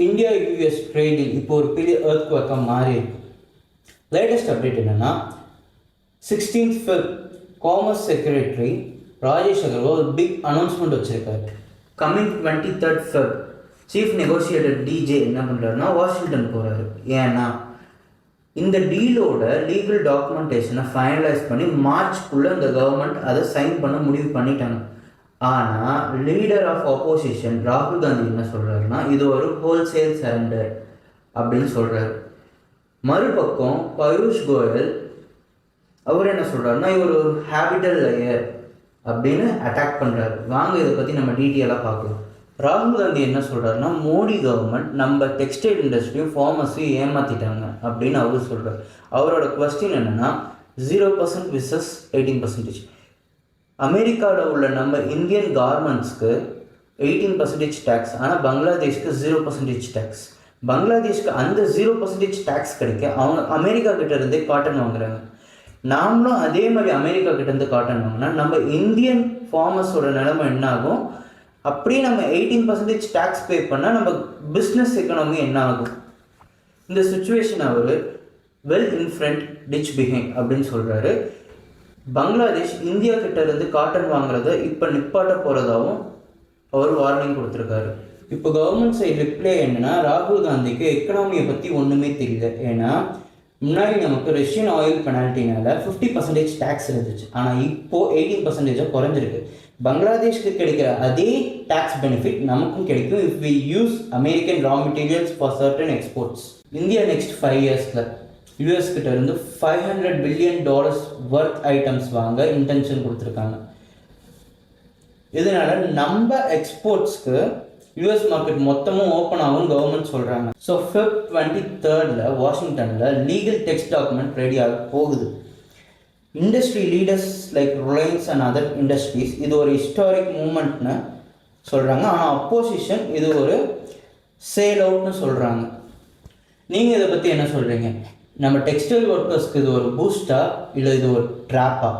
India US ட்ரேடில் இப்போ ஒரு பெரிய எர்த்குவேக்காக மாறி இருக்கு. லேட்டஸ்ட் அப்டேட் என்னென்னா 16th Feb commerce secretary Rajesh Agarwal ஒரு பிக் அனௌன்ஸ்மெண்ட் வச்சுருக்காரு. Coming 23rd Feb chief negotiator DJ என்ன பண்ணுறாருன்னா வாஷிங்டன் போகிறாரு. ஏன்னா இந்த டீலோட லீகல் டாக்குமெண்டேஷனை ஃபைனலைஸ் பண்ணி மார்ச்க்குள்ளே இந்த கவர்மெண்ட் அதை சைன் பண்ண முடிவு பண்ணிட்டாங்க. ஆனால் லீடர் ஆஃப் ஆப்போசிஷன் ராகுல் காந்தி என்ன சொல்கிறாருன்னா இது ஒரு ஹோல்சேல் சரண்டர் அப்படின்னு சொல்கிறாரு. மறுபக்கம் பயூஷ் கோயல் அவர் என்ன சொல்கிறாருன்னா இவர் ஒரு ஹேபிட்டல் லேயர் அப்படின்னு அட்டாக் பண்ணுறாரு. வாங்க இதை பற்றி நம்ம டீட்டெயிலாக பார்க்கலாம். ராகுல் காந்தி என்ன சொல்கிறாருன்னா மோடி கவர்மெண்ட் நம்ம டெக்ஸ்டைல் இண்டஸ்ட்ரியும் ஃபார்மஸையும் ஏமாற்றிட்டாங்க அப்படின்னு அவர் சொல்கிறார். அவரோட கொஸ்டின் என்னென்னா 0% விசஸ் 18%. அமெரிக்காவில் உள்ள நம்ம இந்தியன் கார்மெண்ட்ஸ்க்கு 18% டேக்ஸ், ஆனால் பங்களாதேஷ்க்கு 0% டேக்ஸ். பங்களாதேஷ்க்கு அந்த 0% டேக்ஸ் கிடைக்க அவங்க அமெரிக்கா கிட்ட இருந்தே காட்டன் வாங்குறாங்க. நாமளும் அதே மாதிரி அமெரிக்கா கிட்டேருந்து காட்டன் வாங்கினா நம்ம இந்தியன் ஃபார்மர்ஸோட நிலைமை என்ன ஆகும்? அப்படியே நம்ம 18% டேக்ஸ் பே பண்ணால் நம்ம பிஸ்னஸ் எக்கனாமி என்ன ஆகும்? இந்த சுச்சுவேஷன் அவர் well in front ditch behind அப்படின்னு சொல்கிறாரு. பங்களாதேஷ் இந்தியா கிட்ட இருந்து காட்டன் வாங்குறத இப்போ நிப்பாட்ட போகிறதாகவும் அவர் வார்னிங் கொடுத்துருக்காரு. இப்போ கவர்மெண்ட் சைடு ரிப்ளை என்னென்னா ராகுல் காந்திக்கு எக்கனாமியை பற்றி ஒன்றுமே தெரியல. ஏன்னா முன்னாடி நமக்கு ரஷ்யன் ஆயில் பெனால்ட்டினால 50% டேக்ஸ் இருந்துச்சு, ஆனால் இப்போது 18% குறைஞ்சிருக்கு. பங்களாதேஷ்க்கு கிடைக்கிற அதே டேக்ஸ் பெனிஃபிட் நமக்கும் கிடைக்கும் if we use American raw materials for certain exports. India next 5 இயர்ஸில் யூஎஸ் கிட்ட இருந்து $500 பில்லியன் ஒர்த் ஐட்டம்ஸ் வாங்க இன்டென்ஷன் கொடுத்துருக்காங்க. இதனால நம்ம எக்ஸ்போர்ட்ஸ்க்கு யூஎஸ் மார்க்கெட் மொத்தமும் ஓப்பன் ஆகும் கவர்மெண்ட் சொல்கிறாங்க. ஸோ Feb 23rd வாஷிங்டனில் லீகல் டெக்ஸ்ட் டாக்குமெண்ட் ரெடி ஆக போகுது. Industry leaders like Reliance and other industries இது ஒரு ஹிஸ்டாரிக் மூமெண்ட்னு சொல்கிறாங்க. ஆனால் அப்போசிஷன் இது ஒரு சேல் அவுட்னு சொல்கிறாங்க. நீங்கள் இதை பற்றி என்ன சொல்கிறீங்க? நம்ம டெக்ஸ்டைல் ஒர்க்கர்ஸ்க்கு இது ஒரு பூஸ்டா இல்லை இது ஒரு ட்ராப்பா?